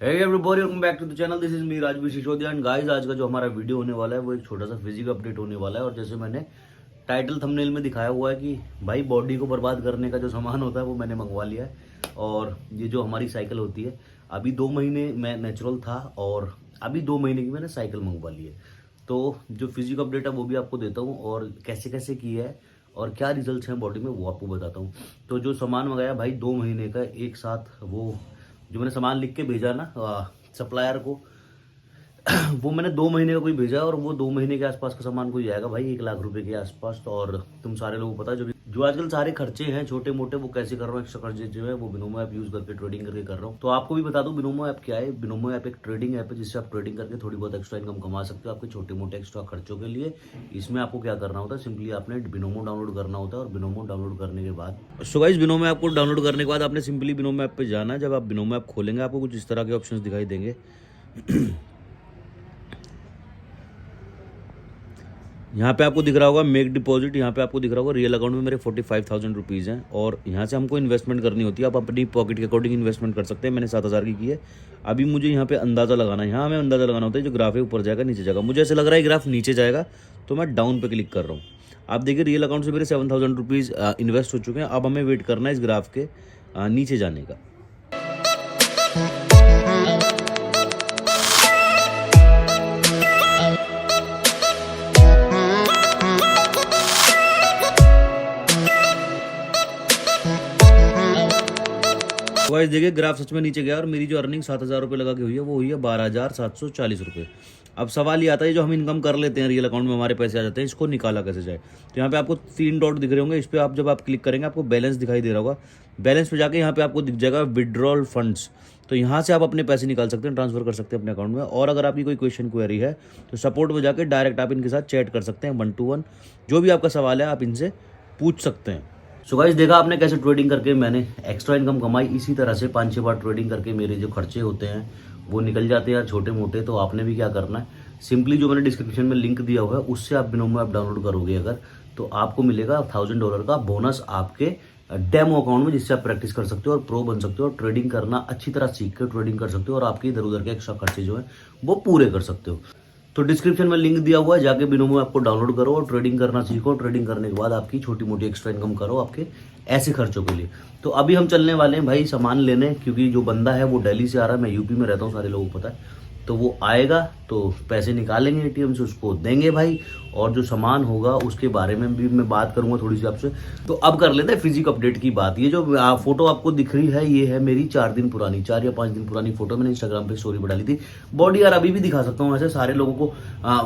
Hey everybody, welcome back to the channel. This is me Rajveer Sisodia and guys, आज का जो हमारा वीडियो होने वाला है वो एक छोटा सा फिजिक अपडेट होने वाला है। और जैसे मैंने टाइटल थंबनेल में दिखाया हुआ है कि भाई बॉडी को बर्बाद करने का जो सामान होता है वो मैंने मंगवा लिया है। और ये जो हमारी साइकिल होती है, अभी 2 महीने मैं नेचुरल था और अभी 2 महीने की मैंने साइकिल मंगवा ली है। तो जो फिजिक अपडेट है वो भी आपको देता हूँ और कैसे कैसे किया है और क्या रिजल्ट्स हैं बॉडी में वो आपको बताता हूँ। तो जो सामान मंगाया भाई 2 महीने का एक साथ, वो जो मैंने सामान लिख के भेजा ना सप्लायर को वो मैंने 2 महीने का कोई भेजा और वो 2 महीने के आसपास का सामान कोई जाएगा भाई 1 लाख रुपए के आसपास। तो और तुम सारे लोगों को पता है जो आजकल सारे खर्चे हैं छोटे मोटे वो कैसे कर रहा हूँ, एक्स्ट्रा खर्चे जो है वो बिनोमो ऐप यूज करके ट्रेडिंग करके कर रहा हूँ। तो आपको भी बता दूं बिनोमो ऐप क्या है। बिनोमो ऐप एक ट्रेडिंग ऐप है जिससे आप ट्रेडिंग करके थोड़ी बहुत एक्स्ट्रा इनकम कमा सकते हो आपके छोटे मोटे एक्स्ट्रा खर्चों के लिए। इसमें आपको क्या करना होता है, सिंपली आपने बिनोमो डाउनलोड करना होता है और बिनोमो डाउनलोड करने के बाद सो गाइस बिनोमो ऐप को डाउनलोड करने के बाद आपने सिंपली बिनोमो ऐप पे जाना है। जब आप बिनोमो ऐप खोलेंगे आपको कुछ इस तरह के ऑप्शंस दिखाई देंगे। यहाँ पे आपको दिख रहा होगा मेक डिपॉजिट, यहाँ पे आपको दिख रहा होगा रियल अकाउंट में मेरे 45,000 रुपीज़ हैं और यहाँ से हमको इन्वेस्टमेंट करनी होती है। आप अपनी पॉकेट के अकॉर्डिंग इन्वेस्टमेंट कर सकते हैं। मैंने 7,000 की है। अभी मुझे यहाँ पे अंदाज़ा लगाना है, यहाँ हमें अंदाज़ा लगाना होता है जो ग्राफ है ऊपर जाएगा नीचे जाएगा। मुझे ऐसे लग रहा है ग्राफ नीचे जाएगा तो मैं डाउन पे क्लिक कर रहा हूँ। आप देखिए रियल अकाउंट से मेरे 7,000 रुपीज़ इन्वेस्ट हो चुके हैं। अब हमें वेट करना है इस ग्राफ के नीचे जाने का। वाइस देखिए ग्राफ सच में नीचे गया और मेरी जो अर्निंग 7,000 रुपये लगा के हुई है वो हुई है 12,740 रुपये। अब सवाल ये आता है जो हम इनकम कर लेते हैं रियल अकाउंट में हमारे पैसे आ जाते हैं, इसको निकाला कैसे जाए। तो यहाँ पे आपको 3 डॉट दिख रहे होंगे, इस पर आप जब आप क्लिक करेंगे आपको बैलेंस दिखाई दे रहा होगा। बैलेंस पे जाके यहाँ पे आपको दिख जाएगा विड्रॉल फंड्स। तो यहाँ से आप अपने पैसे निकाल सकते हैं, ट्रांसफर कर सकते हैं अपने अकाउंट में। और अगर आपकी कोई क्वेश्चन क्वेरी है तो सपोर्ट में जाकर डायरेक्ट आप इनके साथ चैट कर सकते हैं 1 to 1। जो भी आपका सवाल है आप इनसे पूछ सकते हैं। सो गाइस देखा आपने कैसे ट्रेडिंग करके मैंने एक्स्ट्रा इनकम कमाई। इसी तरह से 5-6 बार ट्रेडिंग करके मेरे जो खर्चे होते हैं वो निकल जाते हैं यार छोटे मोटे। तो आपने भी क्या करना है, सिंपली जो मैंने डिस्क्रिप्शन में लिंक दिया हुआ है उससे आप बिनोमो ऐप डाउनलोड करोगे अगर, तो आपको मिलेगा $1,000 का बोनस आपके डेमो अकाउंट में, जिससे आप प्रैक्टिस कर सकते हो और प्रो बन सकते हो और ट्रेडिंग करना अच्छी तरह सीख कर ट्रेडिंग कर सकते हो और आपके इधर उधर के एक्स्ट्रा खर्चे जो है वो पूरे कर सकते हो। तो डिस्क्रिप्शन में लिंक दिया हुआ है, जाके बिनोमो ऐप को डाउनलोड करो और ट्रेडिंग करना सीखो। ट्रेडिंग करने के बाद आपकी छोटी मोटी एक्स्ट्रा इनकम करो आपके ऐसे खर्चों के लिए। तो अभी हम चलने वाले हैं भाई सामान लेने, क्योंकि जो बंदा है वो दिल्ली से आ रहा है, मैं यूपी में रहता हूँ सारे लोगों को पता है। तो वो आएगा तो पैसे निकालेंगे एटीएम से, उसको देंगे भाई। और जो सामान होगा उसके बारे में भी मैं बात करूंगा थोड़ी सी आपसे। तो अब कर लेते हैं फिजिक अपडेट की बात। ये जो फोटो आपको दिख रही है ये है मेरी 4 दिन पुरानी, 4 या 5 दिन पुरानी फोटो। मैंने इंस्टाग्राम पे स्टोरी पर डाली थी। बॉडी यार अभी भी दिखा सकता हूँ वैसे सारे लोगों को,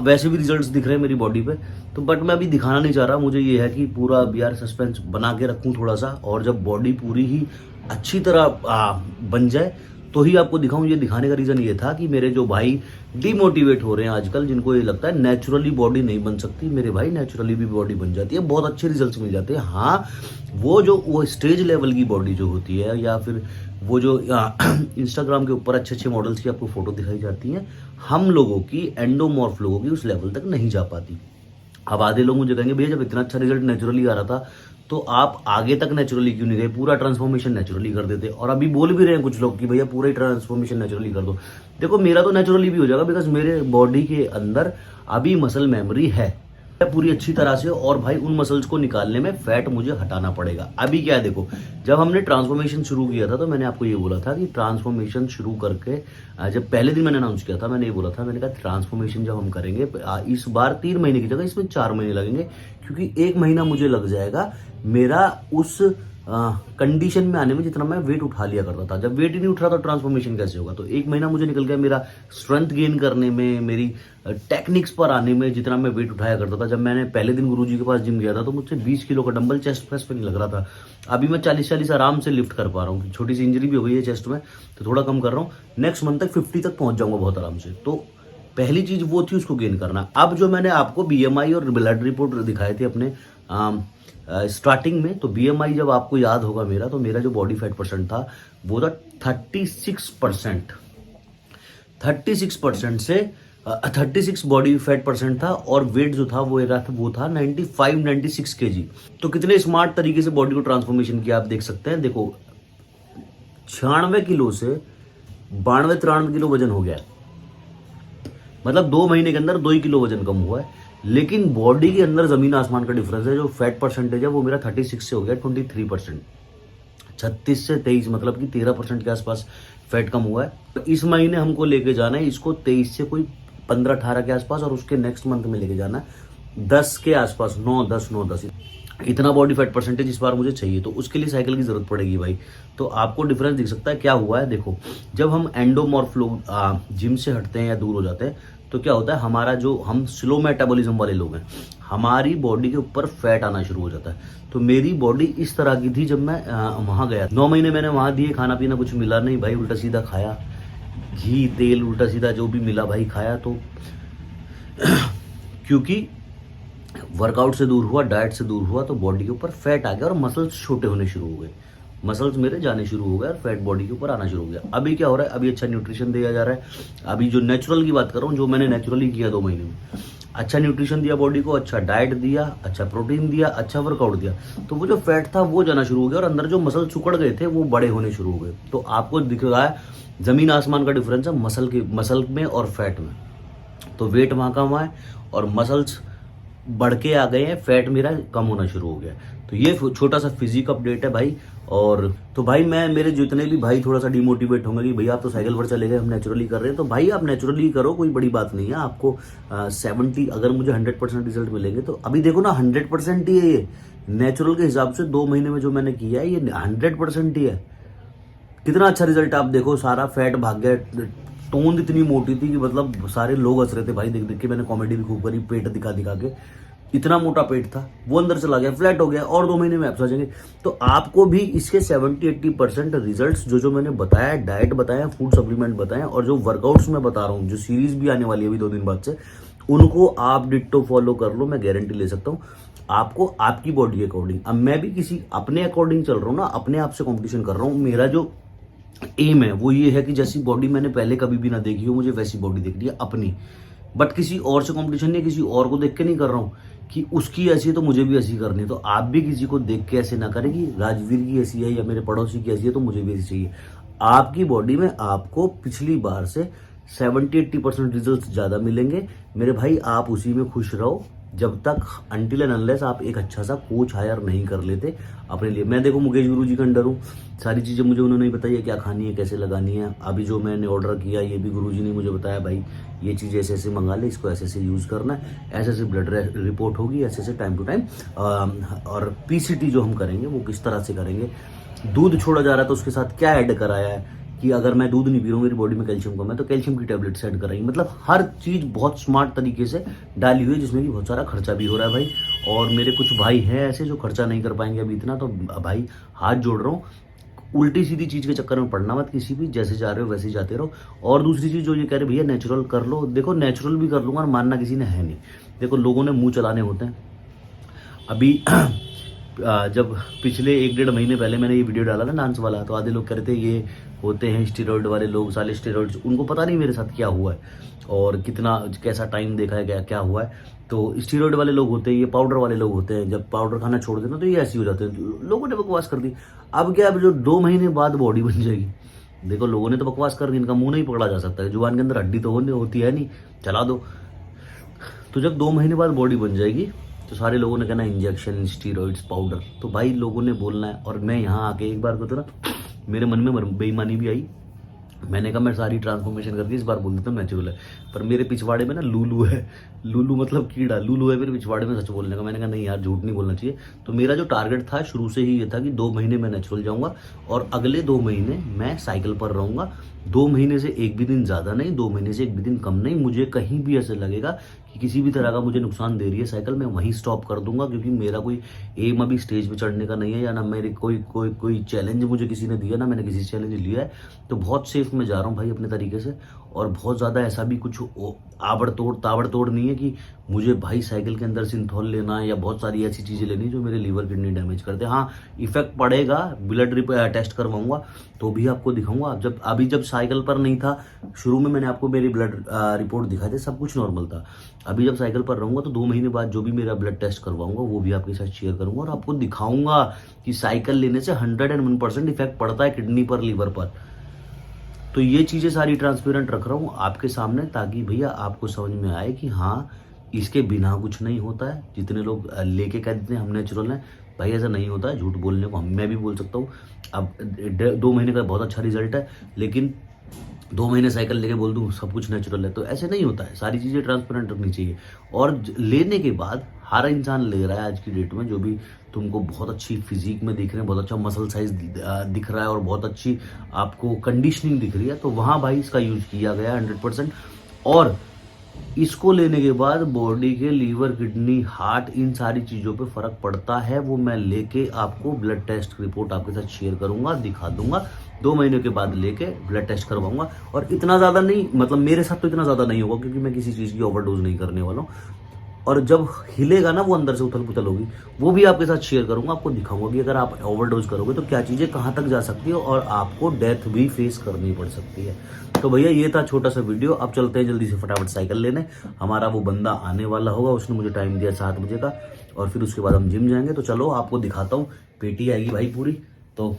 वैसे भी रिजल्ट्स दिख रहे हैं मेरी बॉडी पे। तो बट मैं अभी दिखाना नहीं चाह रहा, मुझे ये है कि पूरा यार सस्पेंस बना के रखूँ थोड़ा सा, और जब बॉडी पूरी ही अच्छी तरह बन जाए तो ही आपको दिखाऊं। ये दिखाने का रीजन ये था कि मेरे जो भाई डिमोटिवेट हो रहे हैं आजकल, जिनको ये लगता है नेचुरली बॉडी नहीं बन सकती, मेरे भाई नेचुरली भी बॉडी बन जाती है, बहुत अच्छे रिजल्ट्स मिल जाते हैं। हाँ वो स्टेज लेवल की बॉडी जो होती है या फिर वो जो इंस्टाग्राम के ऊपर अच्छे अच्छे मॉडल्स की आपको फोटो दिखाई जाती हैं, हम लोगों की एंडोमॉर्फ लोगों की उस लेवल तक नहीं जा पाती। अब आधे लोग मुझे कहेंगे भैया जब इतना अच्छा रिजल्ट नेचुरली आ रहा था तो आप आगे तक नेचुरली क्यों नहीं गए, पूरा ट्रांसफॉर्मेशन नेचुरली कर देते। और अभी बोल भी रहे हैं कुछ लोग कि भैया पूरा ही ट्रांसफॉर्मेशन नेचुरली कर दो। देखो मेरा तो नेचुरली भी हो जाएगा, बिकॉज मेरे बॉडी के अंदर अभी मसल मेमोरी है पूरी अच्छी तरह से, और भाई उन मसल्स को निकालने में फैट मुझे हटाना पड़ेगा। अभी क्या है देखो, जब हमने ट्रांसफॉर्मेशन शुरू किया था तो मैंने आपको ये बोला था कि ट्रांसफॉर्मेशन शुरू करके जब पहले दिन मैंने अनाउंस किया था, मैंने ये बोला था, मैंने कहा ट्रांसफॉर्मेशन जब हम करेंगे इस बार 3 महीने की जगह इसमें 4 महीने लगेंगे, क्योंकि 1 महीना मुझे लग जाएगा मेरा उस कंडीशन में आने में जितना मैं वेट उठा लिया करता था। जब वेट ही नहीं उठ रहा तो ट्रांसफॉर्मेशन कैसे होगा। तो 1 महीना मुझे निकल गया मेरा स्ट्रेंथ गेन करने में, मेरी टेक्निक्स पर आने में, जितना मैं वेट उठाया करता था। जब मैंने पहले दिन गुरुजी के पास जिम गया था तो मुझसे 20 किलो का डंबल चेस्ट प्रेस पे नहीं लग रहा था। अभी मैं 40-40 आराम से लिफ्ट कर पा रहा हूँ। छोटी सी इंजरी भी हो गई है चेस्ट में तो थोड़ा कम कर रहा हूँ। नेक्स्ट मंथ तक 50 तक पहुंच जाऊंगा बहुत आराम से। तो पहली चीज वो थी, उसको गेन करना। अब जो मैंने आपको BMI और ब्लड रिपोर्ट दिखाए थे अपने स्टार्टिंग में, तो BMI जब आपको याद होगा मेरा, तो मेरा जो बॉडी फैट परसेंट था वो था 36%। 36% से 36 बॉडी फैट परसेंट था और वेट जो था वो था 95-96 kg। तो कितने स्मार्ट तरीके से बॉडी को ट्रांसफॉर्मेशन किया आप देख सकते हैं। देखो 96 किलो से 92-93 किलो वजन हो गया है। मतलब 2 महीने के अंदर 2 ही किलो वजन कम हुआ है, लेकिन बॉडी के अंदर जमीन आसमान का डिफरेंस है। जो फैट परसेंटेज है वो मेरा 36 से हो गया 23%, 36 से 23, मतलब कि 13% के आसपास फैट कम हुआ है। तो इस महीने हमको लेके जाना है इसको 23 से कोई 15-18 के आसपास, और उसके नेक्स्ट मंथ में लेके जाना है 10 के आसपास, 9-10 इतना बॉडी फैट परसेंटेज इस बार मुझे चाहिए। तो उसके लिए साइकिल की जरूरत पड़ेगी भाई। तो आपको डिफरेंस दिख सकता है क्या हुआ है। देखो, जब हम एंडोमॉर्फ लोग जिम से हटते हैं या दूर हो जाते हैं तो क्या होता है, हमारा जो हम स्लो मेटाबॉलिज्म वाले लोग हैं, हमारी बॉडी के ऊपर फैट आना शुरू हो जाता है। तो मेरी बॉडी इस तरह की थी जब मैं वहां गया। 9 महीने मैंने वहां दिए, खाना पीना कुछ मिला नहीं भाई, उल्टा सीधा खाया, घी तेल उल्टा सीधा जो भी मिला भाई खाया। तो क्योंकि वर्कआउट से दूर हुआ, डाइट से दूर हुआ, तो बॉडी के ऊपर फैट आ गया और मसल्स छोटे होने शुरू हो गए, मसल्स मेरे जाने शुरू हो गए और फैट बॉडी के ऊपर आना शुरू हो गया। अभी क्या हो रहा है, अभी अच्छा न्यूट्रिशन दिया जा रहा है। अभी जो नेचुरल की बात कर रहा हूँ, जो मैंने नेचुरली किया 2 महीने में, अच्छा न्यूट्रिशन दिया बॉडी को, अच्छा डाइट दिया, अच्छा प्रोटीन दिया, अच्छा वर्कआउट दिया, तो वो जो फैट था वो जाना शुरू हो गया और अंदर जो मसल सुकड़ गए थे वो बड़े होने शुरू हो गए। तो आपको दिख रहा है जमीन आसमान का डिफरेंस है मसल में और फैट में। तो वेट वहाँ का वहाँ है और मसल्स बढ़ के आ गए हैं, फैट मेरा कम होना शुरू हो गया। तो ये छोटा सा फिजिक अपडेट है भाई। और तो भाई मैं, मेरे जितने भी भाई थोड़ा सा डिमोटिवेट होंगे कि भैया आप तो साइकिल पर चले गए, हम नेचुरली कर रहे हैं, तो भाई आप नेचुरली करो, कोई बड़ी बात नहीं है। आपको 70, अगर मुझे 100% रिजल्ट मिलेंगे तो अभी देखो ना 100% ही है ये। नेचुरल के हिसाब से 2 महीने में जो मैंने किया है ये 100% ही है। कितना अच्छा रिजल्ट आप देखो, सारा फैट भाग गया, टोन इतनी मोटी थी कि मतलब सारे लोग हंस रहे थे भाई देख देख के। मैंने कॉमेडी भी खूब करी, पेट दिखा दिखा के, इतना मोटा पेट था वो अंदर चला गया, फ्लैट हो गया, और 2 महीने में एब्स आ जाएंगे। तो आपको भी इसके 70-80% रिजल्ट्स जो मैंने बताया, डाइट बताया, फूड सप्लीमेंट बताया, और जो वर्कआउट्स मैं बता रहा हूँ, जो सीरीज भी आने वाली है अभी 2 दिन बाद से, उनको आप डिट्टो फॉलो कर लो, मैं गारंटी ले सकता हूँ आपको, आपकी बॉडी के अकॉर्डिंग। अब मैं भी किसी अपने अकॉर्डिंग चल रहा हूँ ना, अपने आप से कॉम्पिटिशन कर रहा हूँ। मेरा जो एम है वो ये है कि जैसी बॉडी मैंने पहले कभी भी ना देखी हो, मुझे वैसी बॉडी देखनी है अपनी। बट किसी और से कंपटीशन नहीं, किसी और को देख के नहीं कर रहा हूँ कि उसकी ऐसी है तो मुझे भी ऐसी करनी है। तो आप भी किसी को देख के ऐसे ना करें कि राजवीर की ऐसी है या मेरे पड़ोसी की ऐसी है तो मुझे भी ऐसी चाहिए। आपकी बॉडी में आपको पिछली बार से 70-80% रिजल्ट ज्यादा मिलेंगे मेरे भाई। आप उसी में खुश रहो जब तक, अनटिल एंड अनलेस आप एक अच्छा सा कोच हायर नहीं कर लेते अपने लिए। मैं देखो मुकेश गुरु जी के अंडर हूँ, सारी चीज़ें मुझे उन्होंने बताई है, क्या खानी है, कैसे लगानी है। अभी जो मैंने ऑर्डर किया ये भी गुरु जी ने मुझे बताया, भाई ये चीज़ ऐसे ऐसे मंगा ले, इसको ऐसे ऐसे यूज़ करना है, ऐसे ऐसे ब्लड रिपोर्ट होगी, ऐसे ऐसे टाइम टू टाइम। और पीसीटी जो हम करेंगे वो किस तरह से करेंगे, दूध छोड़ा जा रहा है तो उसके साथ क्या ऐड कराया है, कि अगर मैं दूध नहीं पी रहा हूँ, मेरी बॉडी में कैल्शियम कम है तो कैल्शियम की टैबलेट सेट कराई। मतलब हर चीज़ बहुत स्मार्ट तरीके से डाली हुई है, जिसमें कि बहुत सारा खर्चा भी हो रहा है भाई। और मेरे कुछ भाई हैं ऐसे जो खर्चा नहीं कर पाएंगे अभी इतना, तो भाई हाथ जोड़ रहा हूँ, उल्टी सीधी चीज़ के चक्कर में पड़ना मत किसी भी, जैसे जा रहे हो वैसे ही जाते रहो। और दूसरी चीज़ जो ये कह रहे भैया नेचुरल कर लो, देखो नेचुरल भी कर लूँगा और मानना किसी ने है नहीं। देखो लोगों ने मुँह चलाने होते हैं। अभी जब पिछले 1-1.5 महीने पहले मैंने ये वीडियो डाला ना डांस वाला, तो आधे लोग कह रहे थे ये होते हैं स्टेरॉइड वाले लोग, साले स्टेरॉइड्स, उनको पता नहीं मेरे साथ क्या हुआ है और कितना कैसा टाइम देखा है, क्या हुआ है। तो स्टेरॉइड वाले लोग होते हैं, ये पाउडर वाले लोग होते हैं, जब पाउडर खाना छोड़ देना तो ये ऐसे हो जाते हैं। लोगों ने बकवास कर दी। अब क्या, अब जो 2 महीने बाद बॉडी बन जाएगी, देखो लोगों ने तो बकवास कर दी, इनका मुंह नहीं पकड़ा जा सकता है, जुबान के अंदर हड्डी तो होती है नहीं, चला दो। तो जब 2 महीने बाद बॉडी बन जाएगी तो सारे लोगों ने कहना इंजेक्शन, स्टीरॉइड्स, पाउडर। तो भाई लोगों ने बोलना है। और मैं यहाँ आके एक बार को तो ना मेरे मन में बेईमानी भी आई, मैंने कहा मैं सारी ट्रांसफॉर्मेशन करके इस बार बोल देता हूँ नेचुरल है, पर मेरे पिछवाड़े में ना लूलू है, लूलू मतलब कीड़ा, लूलू है मेरे पिछवाड़े में सच बोलने का। मैंने कहा नहीं यार झूठ नहीं बोलना चाहिए। तो मेरा जो टारगेट था शुरू से ही ये था कि 2 महीने मैं नेचुरल जाऊँगा और अगले 2 महीने मैं साइकिल पर रहूँगा। 2 महीने से एक भी दिन ज़्यादा नहीं, 2 महीने से एक भी दिन कम नहीं। मुझे कहीं भी ऐसे लगेगा कि किसी भी तरह का मुझे नुकसान दे रही है साइकिल, मैं वहीं स्टॉप कर दूंगा, क्योंकि मेरा कोई एम अभी स्टेज पे चढ़ने का नहीं है, या ना मेरे कोई चैलेंज मुझे किसी ने दिया, ना मैंने किसी चैलेंज लिया है। तो बहुत सेफ में जा रहा हूँ भाई अपने तरीके से। और बहुत ज़्यादा ऐसा भी कुछ ताबड़तोड़ नहीं है कि मुझे भाई साइकिल के अंदर सिंथॉल लेना है या बहुत सारी ऐसी चीज़ें लेनी जो मेरे लीवर किडनी डैमेज करते हैं। हाँ इफेक्ट पड़ेगा, ब्लड टेस्ट करवाऊंगा तो भी आपको दिखाऊंगा। जब साइकिल पर नहीं था शुरू में, मैंने आपको मेरी ब्लड रिपोर्ट दिखाई थी, सब कुछ नॉर्मल था। अभी जब साइकिल पर रहूंगा तो 2 महीने बाद जो भी मेरा ब्लड टेस्ट करवाऊंगा वो भी आपके साथ शेयर करूंगा और आपको दिखाऊंगा कि साइकिल लेने से 101% इफेक्ट पड़ता है किडनी पर, लीवर पर। तो ये चीज़ें सारी ट्रांसपेरेंट रख रहा हूँ आपके सामने, ताकि भैया आपको समझ में आए कि हाँ इसके बिना कुछ नहीं होता है। जितने लोग लेके कह देते हैं हम नेचुरल हैं, भाई ऐसा नहीं होता है। झूठ बोलने को मैं भी बोल सकता हूँ। अब 2 महीने का बहुत अच्छा रिजल्ट है, लेकिन 2 महीने साइकिल लेके बोल दूँ सब कुछ नेचुरल है, तो ऐसे नहीं होता है। सारी चीज़ें ट्रांसपेरेंट रखनी चाहिए। और लेने के बाद हर इंसान ले रहा है आज की डेट में, जो भी तुमको बहुत अच्छी फिजिक में दिख रहे हैं, बहुत अच्छा मसल साइज दिख रहा है और बहुत अच्छी आपको कंडीशनिंग दिख रही है, तो वहाँ भाई इसका यूज किया गया 100%। और इसको लेने के बाद बॉडी के लीवर, किडनी, हार्ट, इन सारी चीज़ों पे फर्क पड़ता है। वो मैं लेके आपको ब्लड टेस्ट रिपोर्ट आपके साथ शेयर करूंगा, दिखा दूंगा। 2 महीने के बाद लेके ब्लड टेस्ट करवाऊंगा। और इतना ज़्यादा नहीं, मतलब मेरे साथ तो इतना ज़्यादा नहीं होगा, क्योंकि मैं किसी चीज़ की ओवरडोज नहीं करने वाला हूँ। और जब हिलेगा ना वो अंदर से उथल पुथल होगी, वो भी आपके साथ शेयर करूंगा, आपको दिखाऊंगा कि अगर आप ओवरडोज करोगे तो क्या चीज़ें कहाँ तक जा सकती है और आपको डेथ भी फेस करनी पड़ सकती है। तो भैया ये था छोटा सा वीडियो। अब चलते हैं जल्दी से फटाफट साइकिल लेने। हमारा वो बंदा आने वाला होगा, उसने मुझे टाइम दिया 7 बजे का, और फिर उसके बाद हम जिम जाएंगे। तो चलो आपको दिखाता हूँ। पेटी आएगी भाई पूरी, तो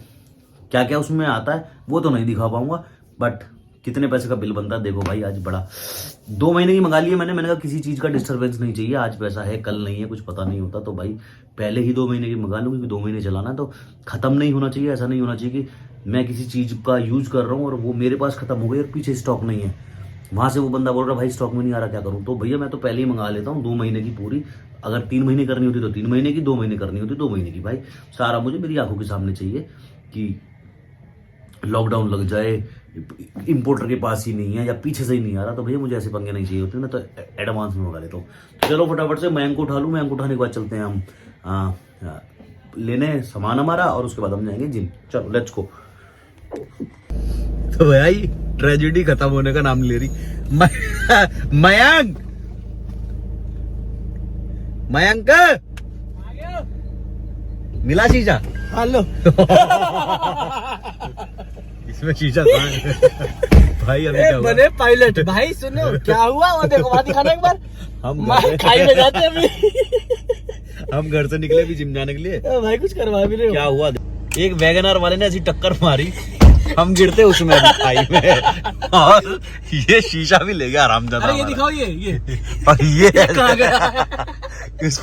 क्या क्या उसमें आता है वो तो नहीं दिखा पाऊंगा, बट कितने पैसे का बिल बनता है देखो भाई। आज बड़ा 2 महीने की मंगा ली है मैंने कहा किसी चीज़ का डिस्टर्बेंस नहीं चाहिए। आज पैसा है कल नहीं है, कुछ पता नहीं होता, तो भाई पहले ही 2 महीने की मंगा लूँ, क्योंकि 2 महीने चलाना तो खत्म नहीं होना चाहिए। ऐसा नहीं होना चाहिए कि मैं किसी चीज़ का यूज कर रहा हूँ और वो मेरे पास खत्म हो गई और पीछे स्टॉक नहीं है, वहाँ से वो बंदा बोल रहा है भाई स्टॉक में नहीं आ रहा, क्या करूँ। तो भैया मैं तो पहले ही मंगा लेता हूँ 2 महीने की पूरी। अगर 3 महीने करनी होती तो 3 महीने की, 2 महीने करनी होती 2 महीने की। भाई सारा मुझे मेरी आंखों के सामने चाहिए कि लॉकडाउन लग जाए, इंपोर्टर के पास ही नहीं है या पीछे से ही नहीं आ रहा, तो भैया मुझे ऐसे पंगे नहीं चाहिए होते। मैं तो एडवांस में मंगा लेता हूँ। तो चलो फटाफट से मयंक को उठा लूँ। मयंक को उठाने के बाद चलते हैं हम लेने सामान हमारा, और उसके बाद हम जाएंगे जिम। चलो लेट्स गो। तो भाई ट्रेजेडी खत्म होने का नाम ले रही। मयंक, मयंक मिला शीशा? हेलो इसमें शीशा था भाई। अभी क्या बने पायलट भाई, सुनो क्या हुआ वो देखो, वहाँ दिखाना एक बार। हम खाई में जाते हैं अभी। हम घर से निकले भी जिम जाने के लिए। भाई कुछ करवा भी रहे हो। क्या हुआ, एक वैगनर वाले ने ऐसी टक्कर मारी, हम गिरते उसमें खाई में, और ये शीशा भी ले गया आरामदादा। अरे ये दिखाओ, ये और ये कहाँ गया? उस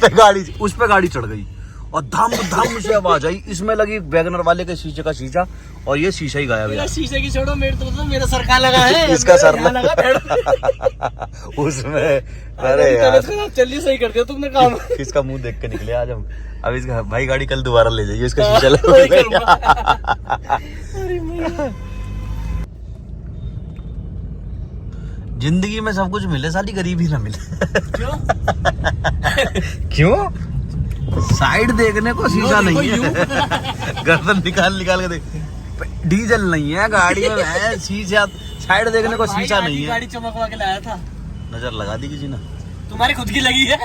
पे गाड़ी चढ़ गई और धम धम से आवाज आई। इसमें लगी वैगनर वाले के शीशे का शीशा, और ये शीशा ही गायब है। शीशे की छोड़ो, मेरे तो मेरा सर का लगा है। इसका सर लगा उसमें। अरे यार चलिए सही कर दिया तुमने काम। इसका मुंह देख के निकले आज हम। अब इसका भाई गाड़ी कल दोबारा ले जाइए, इसका शीशा जिंदगी में सब कुछ मिले, साली गरीबी ना मिले। क्यों? क्यों? साइड देखने को शीशा नहीं है। गर्दन निकाल के देख, डीजल नहीं है गाड़ी में, है शीशा। साइड देखने को शीशा नहीं है। गाड़ी चमकवा के लाया था, नजर लगा दी किसी ने। तुम्हारी खुद की लगी है,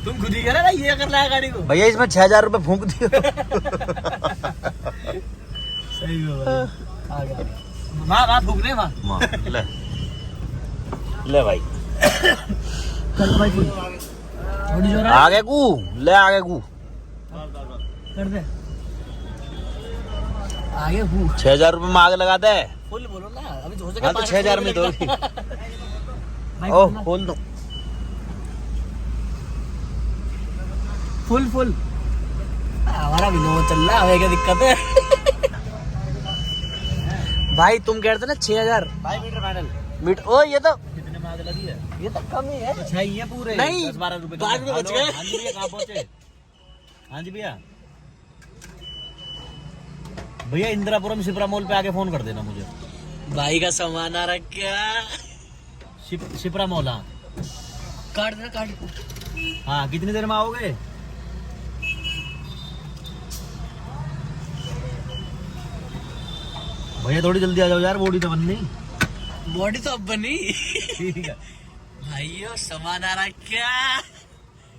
तुम खुद ही कह रहे ये अगर लाया गाड़ी को। भैया इसमें 6000 रुपए फूंक दियो। सही है वहाँ फूकने वहाँ ले भाई। चल भाई फुल आगे कू ले, आगे कू कर दे आगे फूल। 6000 रुपए में आग लगा दे। फुल बोलो ना, अभी हो हाँ तो 6000 में दो। ओ खोल दो। फुल हमारा भी नो चल रहा है, क्या दिक्कत है? भाई तुम कह रहे थे ना 6000 भाई मीटर फाइनल मीट। ओ ये तो कितने में आग लगी है? ये तो कम ही है। अच्छा ये पूरे नहीं 10-12 रुपए 5 रुपए बच गए। हाँ जी भैया कहाँ पहुंचे? हाँ जी भैया, भैया इंदिरापुरम शिप्रा मॉल पे आके फोन कर देना मुझे। भाई का सामान आ रहा क्या? शिप्रा मॉल। हाँ काट देना काट। हाँ कितनी देर में आओगे? भैया थोड़ी जल्दी आ जाओ यार, बॉडी तो बननी। बॉडी तो अब बनी। ठीक है भाइयों सामान आ रहा क्या?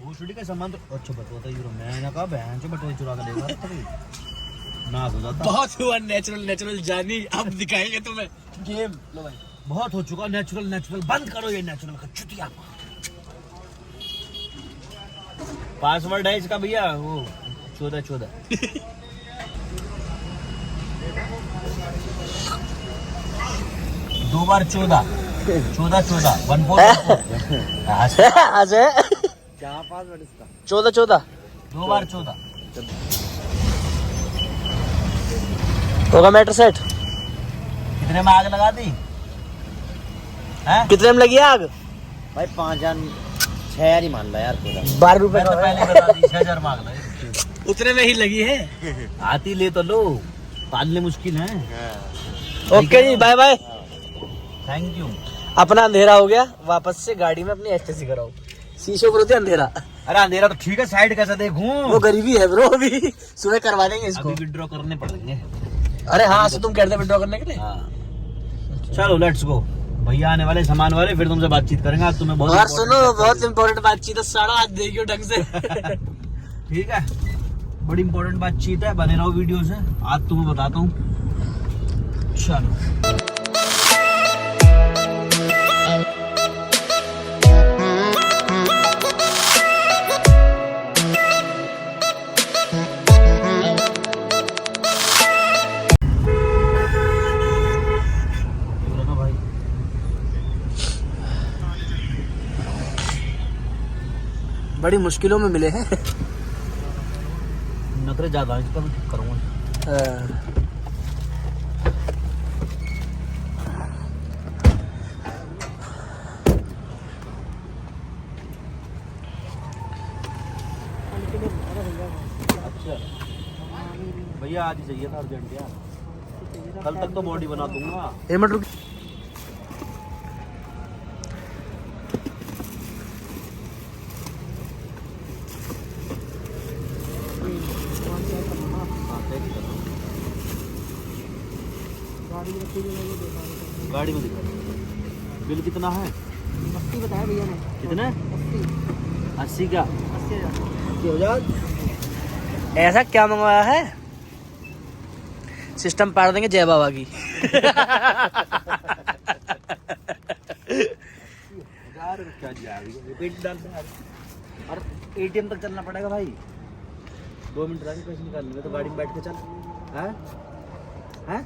भूसड़ी का सामान तो अच्छा बटवा यूरो। मैंने कहा बहन से बटवा चुरा के लेगा ना हो जाता। बहुत हुआ नेचुरल जानी, अब दिखाएंगे तुम्हें गेम। लो भाई बहुत हो चुका नेचुरल। बंद करो ये नेचुरल का चुतिया। पासवर्ड है इसका भैया वो 14। 2 बार 14 14 आज है 14 2 बार 14 होगा मैटर सेट। कितने में आग लगा दी हैं? कितने में लगी आग? भाई 5,000 6,000 ही मान लो यार पूरा। 12 रुपए मैं तो पहले बता दी 6,000 मांग रहे। उतने में ही लगी है। आती ले तो लो, पालने मुश्किल है। ओके जी, बाय बाय। Thank you. अपना अंधेरा हो गया, वापस से गाड़ी में अपनी एस्टेसी कराओ। शीशे पर होते अंधेरा। अरे अंधेरा तो ठीक है, साइड कैसा देखूं? वो गरीबी है ब्रो, अभी सुबह करवा देंगे इसको। अभी विड्रॉ करने पड़ेंगे। अरे हाँ, तो तुम कहते थे विड्रॉ करने के लिए। हाँ। चलो लेट्स गो, भैया आने वाले, सामान वाले, फिर तुमसे बातचीत करेंगे। आज तुम्हें बहुत और सुनो, बहुत इंपॉर्टेंट बातचीत है, सारा आज देखियो ढंग से। ठीक है, बड़ी इंपॉर्टेंट बातचीत है, बने रहो वीडियो से। आज तुम्हें बताता हूँ। चलो बड़ी मुश्किलों में मिले हैं। नखरे ज्यादा इसका भी ठीक करूँगा। अच्छा भैया आज ही चाहिए था अर्जेंट यार, कल तक तो बॉडी बना दूंगा। एक मिनट रुक। गाड़ी में दिखा। बिल कितना है? 80 बताया भैया ने। कितने? 80 क्या? 80,000। ऐसा क्या मंगवाया है? सिस्टम पार देंगे जय बाबा की। क्या रिपीट डालते हैं और एटीएम तक चलना पड़ेगा भाई। 2 मिनट रह पैसे निकालने, तो गाड़ी में बैठ के चल। हैं हैं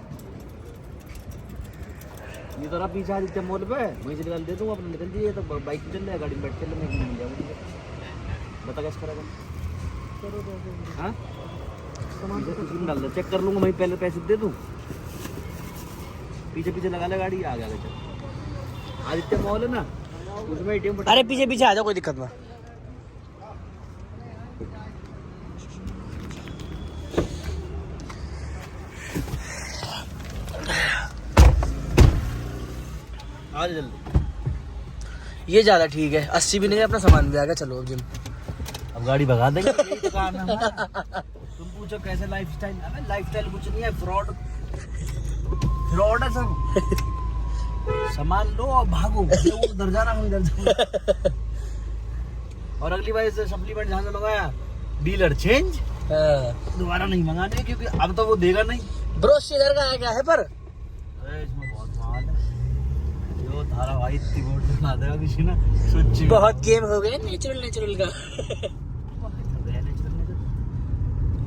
ये तो रहा पीछे आदित्य मॉल पे, वहीं से निकाल दे दूँगा अपना, निकल जाइए। तो बाइक पे चल रहा है, गाड़ी में बैठ के मिल जाएगा। बता कैसे करेगा? हाँ सामान डाल दे, चेक कर लूँगा वहीं, पहले पैसे दे दूँ। पीछे पीछे लगा ले गाड़ी, आगे आगे चल। आदित्य मॉल है ना, उसमें एटीएम। अरे पीछे पीछे आ जाओ, कोई दिक्कत ना। आज जल्दी, ये ज्यादा ठीक है। 80 भी नहीं है, अपना सामान भी आ गया। चलो अब जिम। अब गाड़ी भगा देंगे। यही तो काम है हमारा। तुम पूछो कैसे लाइफस्टाइल? अबे लाइफस्टाइल कुछ नहीं है, फ्रॉड है सब। सामान लो और भागो, उधर जाना हम इधर जाऊंगा। और अगली बार से सप्लीमेंट जहाँ से मंगाया, डीलर चेंज, दोबारा नहीं मंगाने, क्योंकि अब तो वो देगा नहीं। ब्रो शेयर का क्या है पर? अरे इसमें बहुत माल है, जो धारा भाई इतनी बोर्ड बना देगा किसी ना, सच्ची बहुत गेम हो गए नेचुरल का।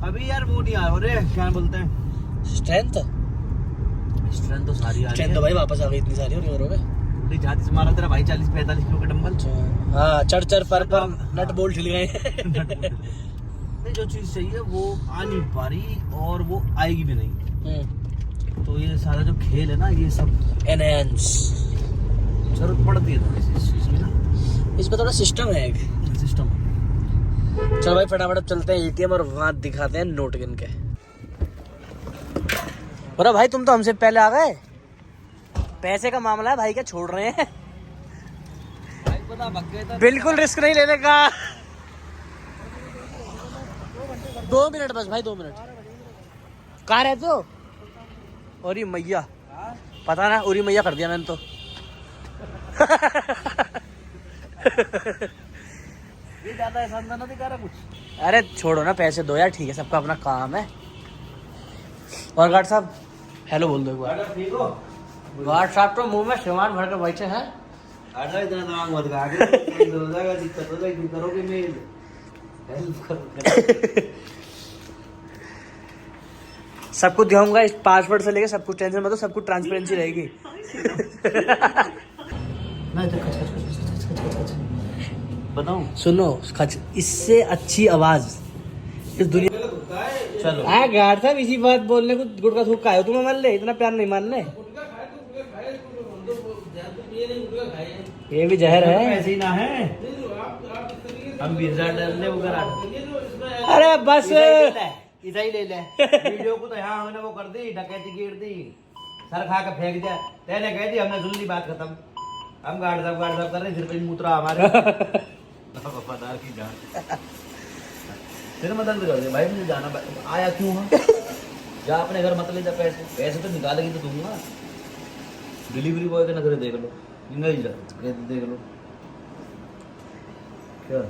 अभी यार वो नहीं आ रहे, क्या बोलते हैं, स्ट्रेंथ तो सारी आ रही है। तो भाई वापस आ गई इतनी सारी, और हो गए जाती से मारा तेरा भाई 40-45 किलो का डंबल। हाँ, चढ़ पर नट बोल्ट हिल गए। नहीं, जो चीज चाहिए वो आ नहीं पा रही, और वो आएगी भी नहीं। तो ये सारा जो खेल है ना, ये सब एनहांस जरूरत पड़ती है थोड़ी सी इस चीज में ना। इसमें थोड़ा सिस्टम है, एक सिस्टम। चलो भाई फटाफट चलते हैं एटीएम और वहां दिखाते हैं नोट गिन के। अरे भाई तुम तो हमसे पहले आ गए। पैसे का मामला है भाई, क्या छोड़ रहे हैं? भाई पता भग गए था। बिल्कुल रिस्क नहीं लेने का। 2 मिनट बस भाई, 2 मिनट। कहाँ रहते हो? ओरी मैया, पता ना, ओरी मैया कर दिया मैंने तो। ये ज्यादा एहसान ना दिखा रहा कुछ। अरे छोड़ो ना, पैसे दो यार, ठीक है, सबका अपना काम है। और गार्ड साहब हेलो बोल दो एक बार। ठीक हो? गार्ड साहब तो मुंह में सामान भर कर बैठे हैं। इतना दिमाग मत खा, आगे हो जाएगा, दिक्कत हो जाएगी, करोगे मेल, हेल्प करो। सबको दिखाऊंगा इस पासवर्ड से लेके सब कुछ, टेंशन मतलब सब कुछ ट्रांसपेरेंसी रहेगी। बताऊं? सुनो खच, इससे अच्छी आवाज इस दुनिया। चलो आ गाड़ साहब इसी बात बोलने को गुटका थूक का आयो तुम्हें मान ले, इतना प्यार नहीं मान ले। ये भी जहर है। ऐसे ही ना है, हम 20,000 डालने वो करा। अरे बस इधर ही ले ले वीडियो को तो यहाँ हमने वो कर दी, डकैती गिर दी, सर खा के फेंक दिया। तेने कह दी, हमने सुन ली बात खत्म। हम गाड़ साहब कर रहे, सिर पे मुतरा हमारे। वफादार की जान फिर मदद कर दे भाई, मुझे जाना आया क्यों है? जा अपने घर मत ले जा, पैसे तो निकालेगी तो दूंगा। डिलीवरी बॉय के नखरे देख लो, नहीं जा देख लो क्या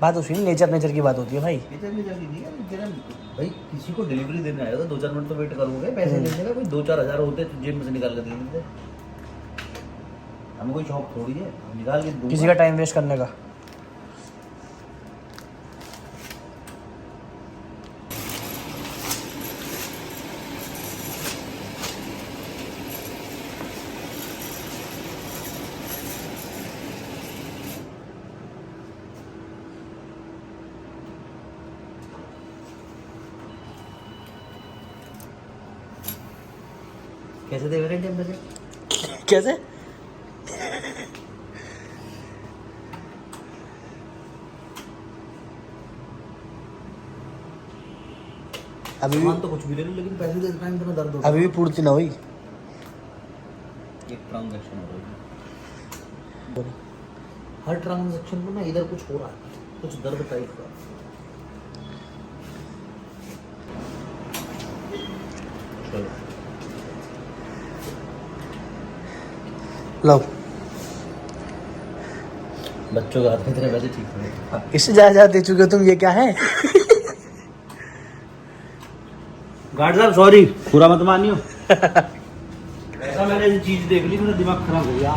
बात उसकी नेचर की बात होती है भाई। भाई किसी को डिलीवरी देने आया तो 2-4 मिनट तो वेट करोगे, पैसे देने का कोई 2-4 हज़ार होते तो जेब में से निकाल के दे देते। हमें कोई शौक थोड़ी है, निकाल के दूंगा। किसी का टाइम वेस्ट करने का। कैसे दे रहे टेम्परेचर? कैसे? अभी भी तो कुछ भी ले लो, लेकिन पैसे देते टाइम इतना दर्द होता है। अभी भी पूर्ति ना हुई। एक ट्रांजैक्शन हो रही है, हर ट्रांजैक्शन में ना इधर कुछ हो रहा है, कुछ दर्द टाइप का। चलो लो बच्चों का हाथ में तेरे वैसे ठीक है। इससे ज्यादा दे चुके हो तुम, ये क्या है? गार्ड साहब सॉरी, पूरा मत मानियो। ऐसा मैंने ऐसी चीज देख ली, मेरा दिमाग खराब हो गया।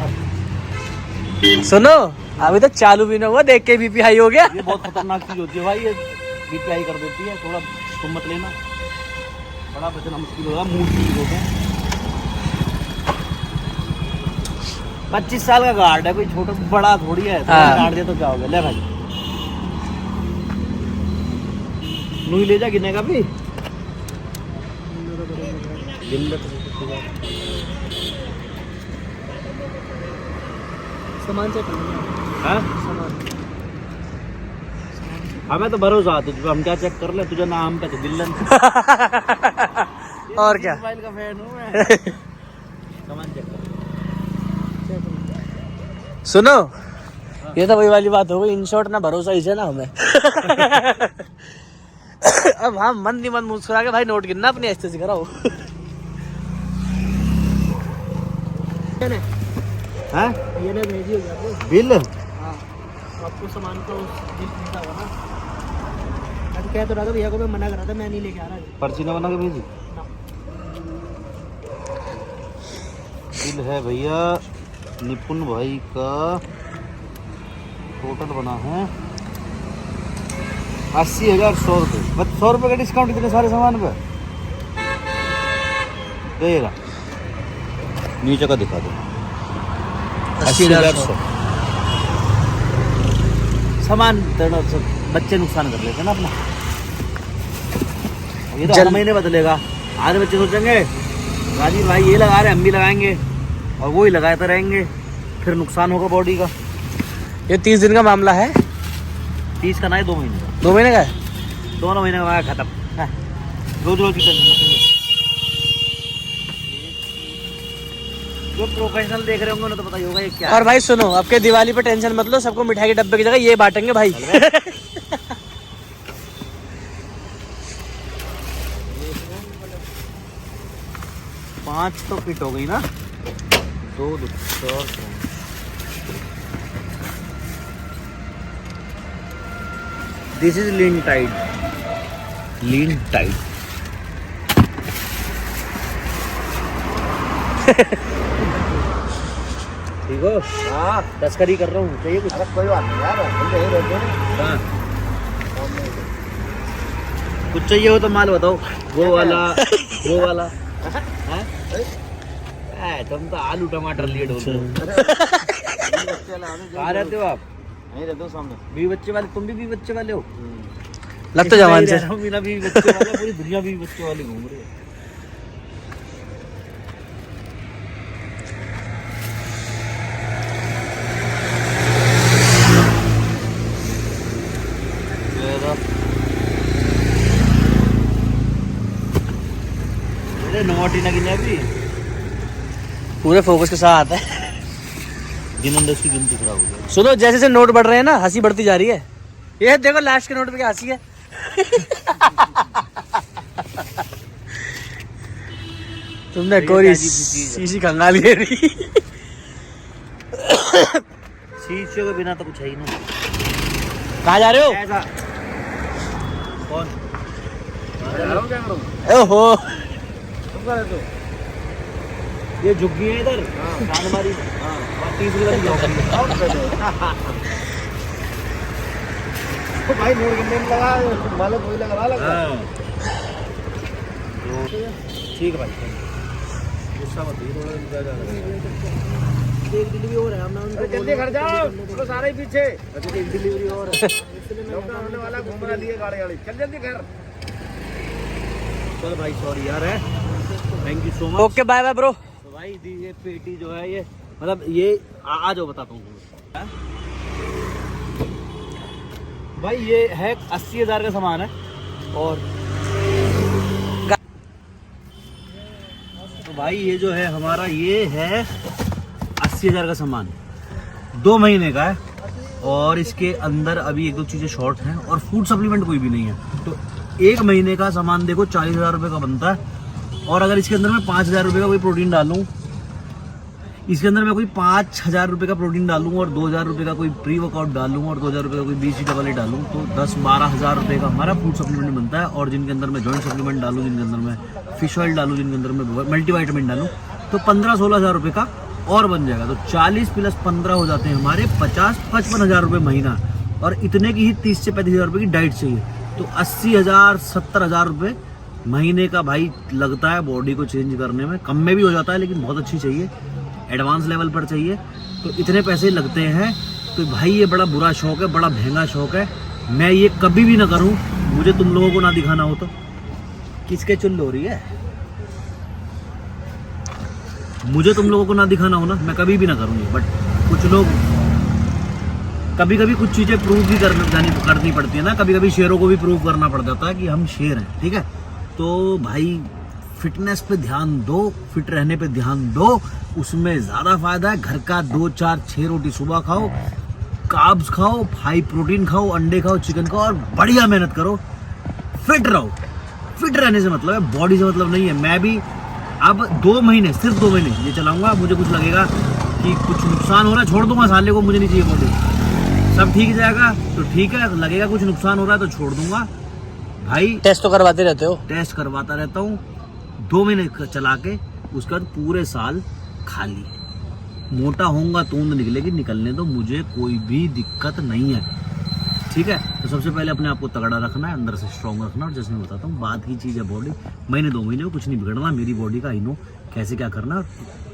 सुनो अभी तक चालू भी ना हुआ, देख के बीपी हाई हो गया। ये बहुत खतरनाक चीज होती है भाई, ये बीपी हाई कर देती है। थोड़ा तुम मत लेना, बड़ा बचना मुश्किल होगा। मूड चीज होते हैं। 25 साल का गार्ड है, कोई छोटा बड़ा थोड़ी है। हाँ। गार्ड दिया तो क्या हो गया? ले भाई नू ले जा, गिनेगा भी सामान चेक हाँ? हमें तो भरोसा आता है, हम क्या चेक कर ले, तुझे नाम पे तो दिल्लन। और क्या? मोबाइल का फैन हूँ मैं। सामान चेक कर। सुनो ये तो वही वाली बात हो गई, इन शॉर्ट ना भरोसा इसे ना हमें। अब हम मन नहीं मन मुस्कुरा के भाई नोट गिनना अपनी ऐसे से कराओ। हाँ? ये ने भेजी होगी आपको बिल? हाँ, आपको सामान का बिल मिलता होगा ना। मैं कह तो रहा था भैया को, मैं मना कर रहा था, मैं नहीं लेके आ रहा। पर्ची न बना के भेजी? बिल है भैया निपुण भाई का, टोटल बना है 80,100 रुपये। बस 100 रुपये का डिस्काउंट इतने सारे सामान पे देगा। नीचे का दिखा दो, 80,100 सामान। बच्चे नुकसान कर लेते हैं ना अपना। ये तो हर महीने बदलेगा। आधे बच्चे सोचेंगे राजीव भाई ये लगा रहे, हम भी लगाएंगे, और वो ही लगाते रहेंगे, फिर नुकसान होगा बॉडी का। ये 30 दिन का मामला है। 30 का ना है, 2 महीने का। 2 महीने का है। 2 महीने का खत्म। रोज रोज की टेंशन। जो प्रोफेशनल देख रहे होंगे उन्हें तो पता ही होगा ये क्या और भाई सुनो, आपके दिवाली पे टेंशन मत लो, सबको मिठाई के डब्बे की जगह ये बांटेंगे भाई। 5 तो फिट हो गई ना। 2 4 this is lean tight. Lean tight. ठीक हो? हाँ तस्करी कर रहा हूँ, चाहिए कुछ? कोई बात नहीं यार, हम तो यही रहते हैं। कुछ चाहिए हो तो माल बताओ, वो वाला वो वाला हैं? तुम तो आलू टमाटर लिए ढोलते हो। कहाँ रहते हो आप? यहीं रहते हो सामने। बीवी बच्चे वाले, तुम भी बीवी बच्चे वाले हो? लगता जवान से। बिना बीवी बच्चे वाले, पूरी दुनिया बीवी बच्चे वाले घूम रहे हैं। नोटी ना गिने अभी, पूरे फोकस के साथ है। गिनंदस की गिनती खराब हो गई। सुनो, जैसे जैसे नोट बढ़ रहे हैं ना, हंसी बढ़ती जा रही है। ये देखो लास्ट के नोट पे क्या हंसी है। तुमने कोई शीशी खंगाल ले रही। शीशे के बिना तो कुछ है ही नहीं। कहाँ जा रहे हो? ऐसा कौन? ओहो, ये झुग्गी है इधर, हमारी तीसरी वाली तो भाई नोट गिनने में लगा, मालूम वही लगा लगा। ठीक है भाई, गुस्सा मत करिए, थोड़ा ज्यादा एक डिलीवरी और है, मैं उनको जल्दी घर जाओ, तो सारे ही पीछे। एक डिलीवरी और है। लॉकडाउन होने वाला, घूम रहा लिए गाड़ी वाली। चल जल्दी घर। चल भाई, सॉरी यार है, thank you so much. Okay bye bye bro. तो भाई ये पेटी जो है, ये मतलब ये आ जाओ बताता हूँ तुम्हें। भाई ये है 80,000 का सामान है, और तो भाई ये जो है हमारा, ये है 80,000 का सामान, 2 महीने का है, और इसके अंदर अभी 1-2 चीजें शॉर्ट हैं, और फूड सप्लीमेंट कोई भी नहीं है। तो 1 महीने का सामान देखो 40,000 रुपये का बनता है। और अगर इसके अंदर मैं 5,000 रुपये का कोई प्रोटीन डालूं, इसके अंदर मैं कोई 5,000 रुपये का प्रोटीन डालूं, और 2,000 रुपये का कोई प्री वर्कआउट डालूं, और 2,000 रुपये का कोई BCAA डालूं, तो 10-12,000 रुपये का हमारा फूड सप्लीमेंट बनता है। और जिनके अंदर मैं जॉइंट सप्लीमेंट डालूं, जिनके अंदर मैं फिश ऑयल डालूं, जिनके अंदर मैं मल्टीवाइटामिन डालूं, तो 15-16,000 रुपये का और बन जाएगा। तो 40 + 15 हो जाते हैं हमारे 50-55,000 रुपये महीना। और इतने की ही 30 से 35,000 रुपये की डाइट चाहिए, तो 80,000-70,000 रुपये महीने का भाई लगता है बॉडी को चेंज करने में। कम में भी हो जाता है, लेकिन बहुत अच्छी चाहिए, एडवांस लेवल पर चाहिए, तो इतने पैसे लगते हैं। तो भाई ये बड़ा बुरा शौक है, बड़ा महंगा शौक है। मैं ये कभी भी ना करूं, मुझे तुम लोगों को ना दिखाना हो तो। किसके चुल्ल हो रही है? मुझे तुम लोगों को ना दिखाना हो ना, मैं कभी भी ना करूंगी। बट कुछ लोग कभी कभी कुछ चीजें प्रूव भी करनी पड़ती है ना, कभी कभी शेरों को भी प्रूव करना पड़ जाता है कि हम शेर हैं, ठीक है। तो भाई फिटनेस पे ध्यान दो, फिट रहने पे ध्यान दो, उसमें ज्यादा फायदा है। घर का 2-4-6 रोटी सुबह खाओ, कार्ब्स खाओ, हाई प्रोटीन खाओ, अंडे खाओ, चिकन खाओ, और बढ़िया मेहनत करो, फिट रहो। फिट रहने से मतलब है, बॉडी से मतलब नहीं है। मैं भी अब 2 महीने, सिर्फ 2 महीने ये चलाऊंगा। मुझे कुछ लगेगा कि कुछ नुकसान हो रहा है, छोड़ दूंगा साले को, मुझे नहीं चाहिए बॉडी। सब ठीक जाएगा तो ठीक है, लगेगा कुछ नुकसान हो रहा है तो छोड़ दूंगा। भाई टेस्ट तो करवाते रहते हो? टेस्ट करवाता रहता हूँ, 2 महीने चला के, उसके बाद पूरे साल खाली। मोटा होऊंगा तूंद निकलेगी, निकलने दो, मुझे कोई भी दिक्कत नहीं है, ठीक है। तो सबसे पहले अपने आप को तगड़ा रखना है, अंदर से स्ट्रॉन्ग रखना, और जैसे मैं बताता हूँ, बात की चीज़ है बॉडी। महीने 2 महीने में कुछ नहीं बिगड़ना, मेरी बॉडी का आई नो कैसे क्या करना।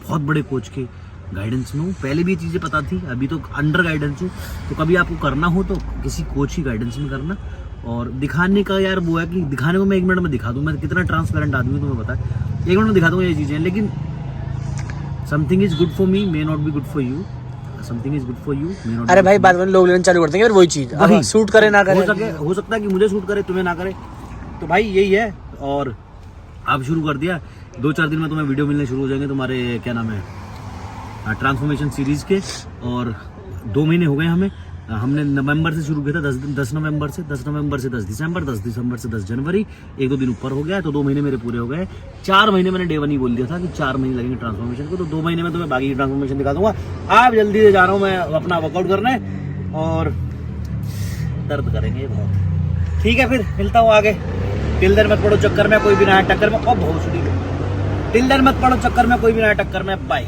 बहुत बड़े कोच के गाइडेंस में हूँ, पहले भी ये चीज़ें पता थी, अभी तो अंडर गाइडेंस हूँ। तो कभी आपको करना हो तो किसी कोच की गाइडेंस में करना। और दिखाने का यार वो है कि दिखाने को मैं 1 मिनट में दिखा दूँ, मैं कितना ट्रांसपेरेंट आदमी हूँ तुम्हें पता है, 1 मिनट में दिखा दूँगा ये चीज़ें। लेकिन something is good for me, may not be good for you, something is good for you, may not. अरे भाई बाद में लोग लेना चालू कर देंगे, फिर वही चीज वही सूट करे ना करे। हो सकता है कि मुझे सूट करे, तुम्हें ना करे। तो भाई यही है। और आप शुरू कर दिया, 2-4 दिन में तुम्हें वीडियो मिलने शुरू हो जाएंगे तुम्हारे क्या नाम है, ट्रांसफॉर्मेशन सीरीज के। और 2 महीने हो गए हमें, हमने नवंबर से शुरू किया था, 10 नवंबर से 10 दिसंबर, 10 दिसंबर से 10 जनवरी, 1-2 दिन ऊपर हो गया, तो 2 महीने मेरे पूरे हो गए। 4 महीने मैंने डे 1 ही बोल दिया था कि 4 महीने लगेंगे ट्रांसफॉर्मेशन को, तो 2 महीने में तुम्हें बाकी की ट्रांसफॉर्मेशन दिखा दूंगा। आप जल्दी से जा रहा हूँ मैं अपना वर्कआउट करने, और दर्द करेंगे बहुत, ठीक है। फिर मिलता हूँ आगे। टिल देर मत पड़ो चक्कर में कोई भी ना टक्कर में, और बहुत टिल देर मत पड़ो चक्कर में कोई भी ना टक्कर में, बाय।